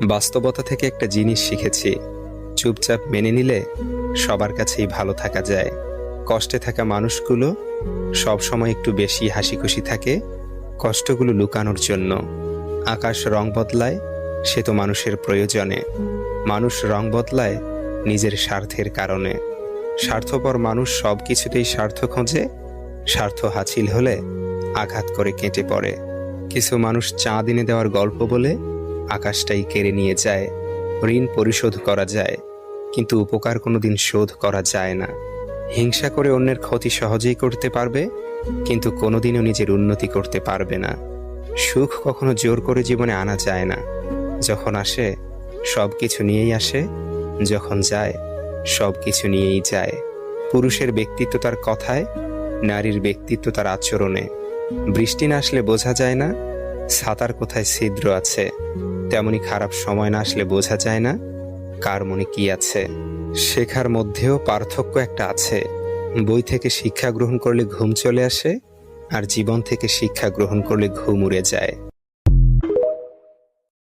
বাস্তবতা থেকে একটা জিনিস শিখেছি, চুপচাপ মেনে নিলে সবার কাছেই ভালো থাকা যায়। কষ্টে থাকা মানুষগুলো সবসময় একটু বেশি হাসি খুশি থাকে কষ্টগুলো লুকানোর জন্য। আকাশ রং বদলায়, সে তো মানুষের প্রয়োজনে। মানুষ রং বদলায় নিজের স্বার্থের কারণে। স্বার্থপর মানুষ সব কিছুতেই স্বার্থ খোঁজে, স্বার্থ হাসিল হলে আঘাত করে কেটে পড়ে। কিছু মানুষ চাঁদ এনে দেওয়ার গল্প বলে আকাশটাই কেড়ে নিয়ে যায়। ঋণ পরিশোধ করা যায়, কিন্তু উপকার কোনোদিন শোধ করা যায় না। হিংসা করে অন্যের ক্ষতি সহজেই করতে পারবে, কিন্তু কোনোদিনও নিজের উন্নতি করতে পারবে না। সুখ কখনো জোর করে জীবনে আনা যায় না। যখন আসে সব কিছু নিয়েই আসে, যখন যায় সব কিছু নিয়েই যায়। পুরুষের ব্যক্তিত্ব তার কথায়, নারীর ব্যক্তিত্ব তার আচরণে। বৃষ্টি না আসলে বোঝা যায় না ছাতার কোথায় ছিদ্র আছে, তেমনি খারাপ সময় না আসলে বোঝা যায় না কার মনে কি আছে। শেখার মধ্যেও পার্থক্য একটা আছে। বই থেকে শিক্ষা গ্রহণ করলে ঘুম চলে আসে, আর জীবন থেকে শিক্ষা গ্রহণ করলে ঘুম উড়ে যায়।